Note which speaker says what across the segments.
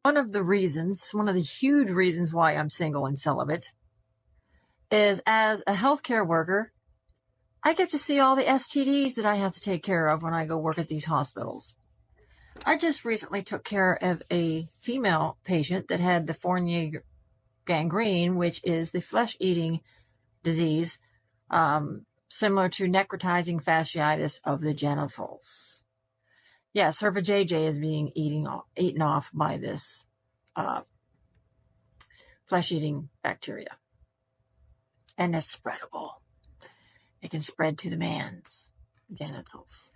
Speaker 1: One of the huge reasons why I'm single and celibate is, as a healthcare worker, I get to see all the STDs that I have to take care of when I go work at these hospitals. I just recently took care of a female patient that had the Fournier gangrene, which is the flesh-eating disease, similar to necrotizing fasciitis of the genitals. Yes, her vajayjay is being eaten off by this flesh-eating bacteria. And it's spreadable. It can spread to the man's genitals.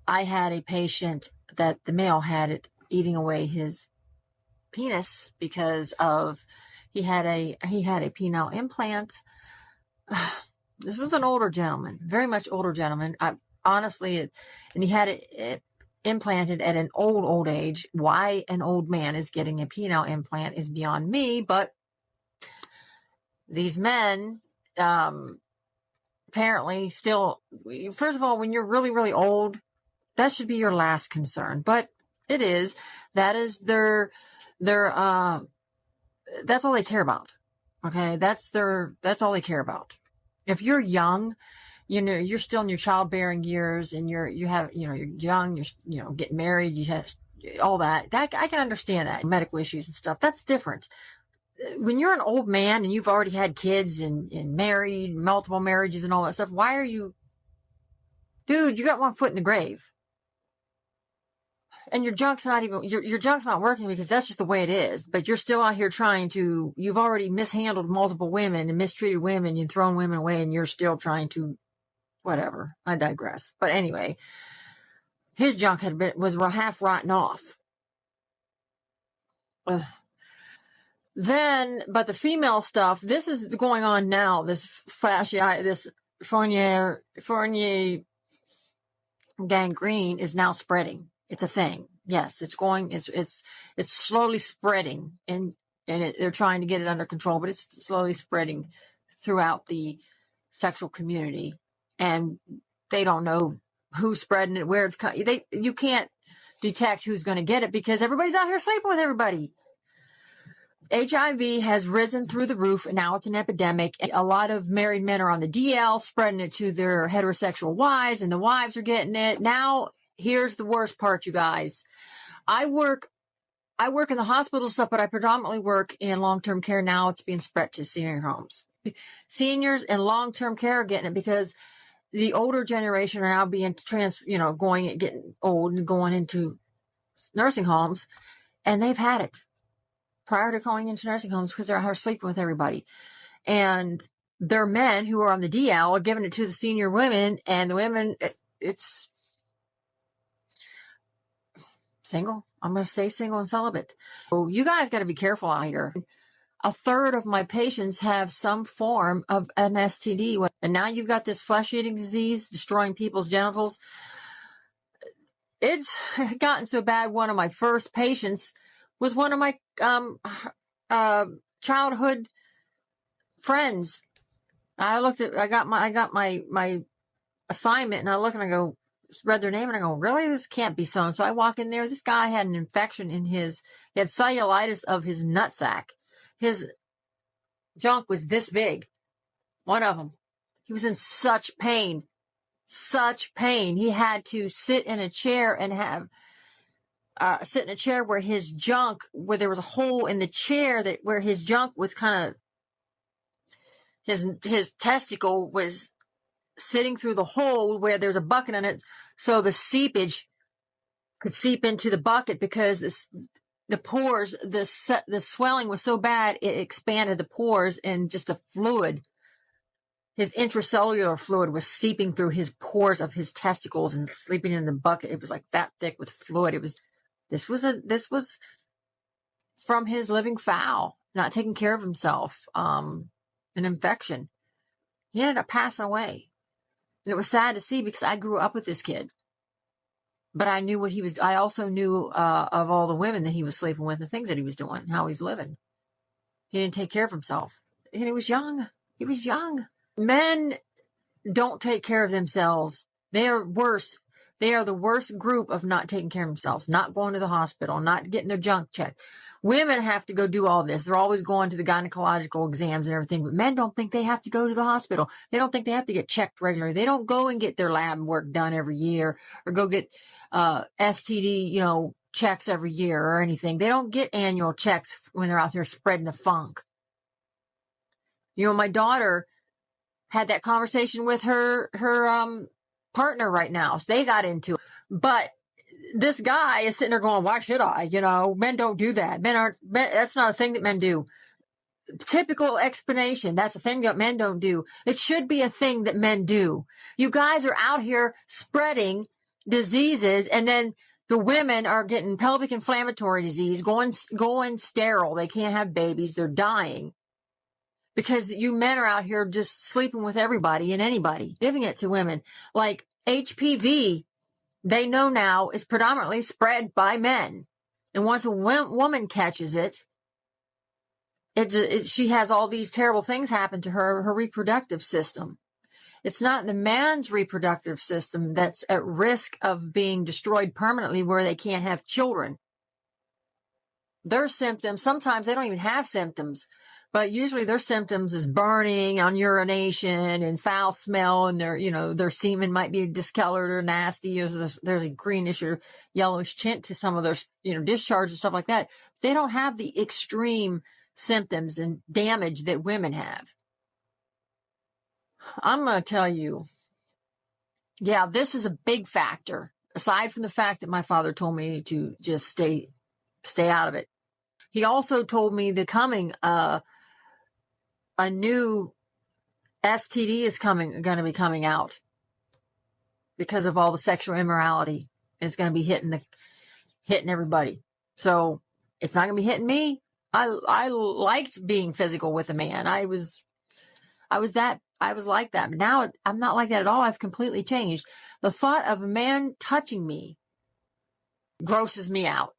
Speaker 1: I had a patient that the male had it eating away his penis because of he had a penile implant. This was an older gentleman, very much older gentleman. And he had it implanted at an old age. Why an old man is getting a penile implant is beyond me, but these men apparently still, first of all, when you're really, really old, that should be your last concern, but it is. That is their that's all they care about. Okay. That's all they care about. If you're young, you're still in your childbearing years and you're young, you're getting married, you have all that. I can understand that. Medical issues and stuff. That's different. When you're an old man and you've already had kids and married, multiple marriages and all that stuff, why are you, dude, you got one foot in the grave. And your junk's not working because that's just the way it is. But you're still out here you've already mishandled multiple women and mistreated women and thrown women away, and you're still trying to, whatever. I digress. But anyway, his junk was half rotten off. But the female stuff, this is going on now. This this Fournier gangrene is now spreading. It's a thing. Yes, it's slowly spreading, and they're trying to get it under control, but it's slowly spreading throughout the sexual community, and they don't know who's spreading it, where it's coming. You can't detect who's going to get it because everybody's out here sleeping with everybody. HIV has risen through the roof, and now it's an epidemic. A lot of married men are on the DL, spreading it to their heterosexual wives, and the wives are getting it. Now, here's the worst part, you guys. I work in the hospital stuff, but I predominantly work in long-term care. Now it's being spread to senior homes. Seniors and long-term care are getting it because the older generation are now being getting old and going into nursing homes, and they've had it prior to going into nursing homes because they're out here sleeping with everybody. And their men who are on the DL are giving it to the senior women, and the women, it's single. I'm going to stay single and celibate. So you guys got to be careful out here. A third of my patients have some form of an STD. And now you've got this flesh-eating disease destroying people's genitals. It's gotten so bad. One of my first patients was one of my childhood friends. I got my assignment, and I look and I go, read their name, and I go, really? This can't be so. And so I walk in there. This guy had an infection he had cellulitis of his nutsack. His junk was this big. One of them. He was in such pain. He had to sit in a chair and where his junk, where there was a hole in the chair where his junk was kind of, his testicle was sitting through the hole where there's a bucket in it, so the seepage could seep into the bucket because the pores, the swelling was so bad it expanded the pores, and just the fluid, his intracellular fluid was seeping through his pores of his testicles and sleeping in the bucket. It was like that thick with fluid. This was from his living foul, not taking care of himself, an infection. He ended up passing away. And it was sad to see because I grew up with this kid. But I knew what he was. I also knew of all the women that he was sleeping with, the things that he was doing, how he's living. He didn't take care of himself. And he was young. Men don't take care of themselves. They are worse. They are the worst group of not taking care of themselves, not going to the hospital, not getting their junk checked. Women have to go do all this. They're always going to the gynecological exams and everything, but men don't think they have to go to the hospital. They don't think they have to get checked regularly. They don't go and get their lab work done every year or go get STD, checks every year or anything. They don't get annual checks when they're out there spreading the funk. My daughter had that conversation with her partner right now. So they got into it. But this guy is sitting there going, why should I? Men don't do that. That's not a thing that men do. Typical explanation. That's a thing that men don't do. It should be a thing that men do. You guys are out here spreading diseases, and then the women are getting pelvic inflammatory disease, going sterile. They can't have babies. They're dying because you men are out here just sleeping with everybody and anybody, giving it to women. Like HPV, they know now is predominantly spread by men. And once a woman catches it, she has all these terrible things happen to her reproductive system. It's not the man's reproductive system that's at risk of being destroyed permanently where they can't have children. Their symptoms, sometimes they don't even have symptoms, but usually their symptoms is burning on urination and foul smell, and their semen might be discolored or nasty. There's a greenish or yellowish tint to some of their, discharge and stuff like that. They don't have the extreme symptoms and damage that women have. I'm going to tell you, this is a big factor. Aside from the fact that my father told me to just stay out of it. He also told me the coming, a new STD is going to be coming out because of all the sexual immorality. It's going to be hitting everybody. So it's not going to be hitting me. I liked being physical with a man. I was like that. But now I'm not like that at all. I've completely changed. The thought of a man touching me grosses me out.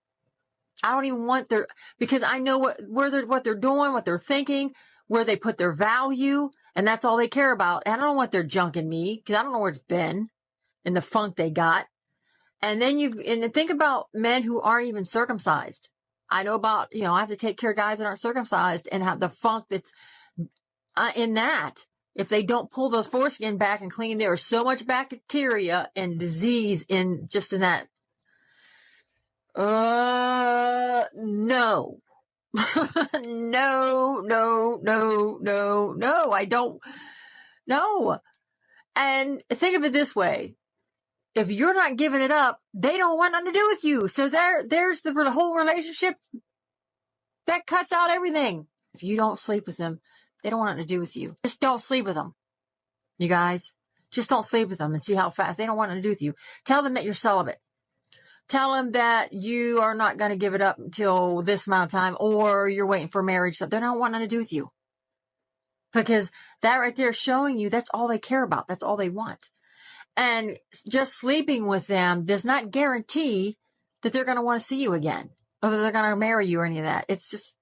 Speaker 1: I don't even want because I know what they're doing, what they're thinking, where they put their value, and that's all they care about. And I don't want their junk in me because I don't know where it's been and the funk they got. And then think about men who aren't even circumcised. I know about, I have to take care of guys that aren't circumcised and have the funk that's in that. If they don't pull those foreskin back and clean, there is so much bacteria and disease in that. No. No, I don't. No. And think of it this way. If you're not giving it up, they don't want nothing to do with you. So there's the whole relationship that cuts out everything. If you don't sleep with them, they don't want nothing to do with you. Just don't sleep with them. You guys, just don't sleep with them and see how fast. They don't want nothing to do with you. Tell them that you're celibate. Tell them that you are not going to give it up until this amount of time, or you're waiting for marriage. So they don't want nothing to do with you. Because that right there is showing you that's all they care about. That's all they want. And just sleeping with them does not guarantee that they're going to want to see you again, or that they're going to marry you or any of that. It's just,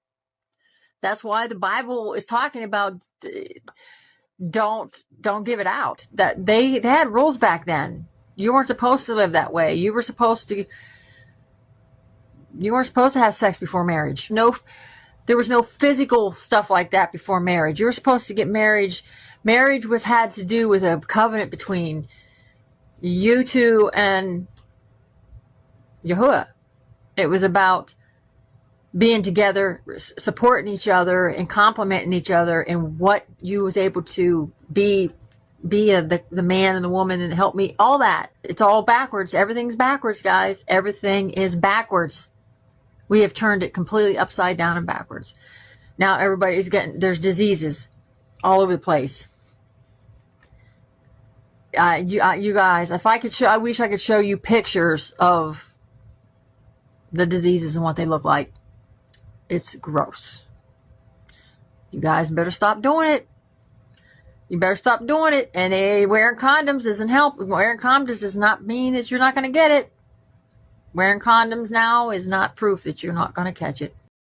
Speaker 1: that's why the Bible is talking about don't give it out. That they had rules back then. You weren't supposed to live that way. You weren't supposed to have sex before marriage. There was no physical stuff like that before marriage. You were supposed to get married. Marriage had to do with a covenant between you two and Yahuwah. It was about being together, supporting each other, and complimenting each other in what you was able to be the man and the woman and help me. All that. It's all backwards. Everything's backwards, guys. Everything is backwards. We have turned it completely upside down and backwards. Now there's diseases all over the place. You guys, I wish I could show you pictures of the diseases and what they look like. It's gross. You guys better stop doing it. You better stop doing it. And wearing condoms doesn't help. Wearing condoms does not mean that you're not going to get it. Wearing condoms now is not proof that you're not going to catch it.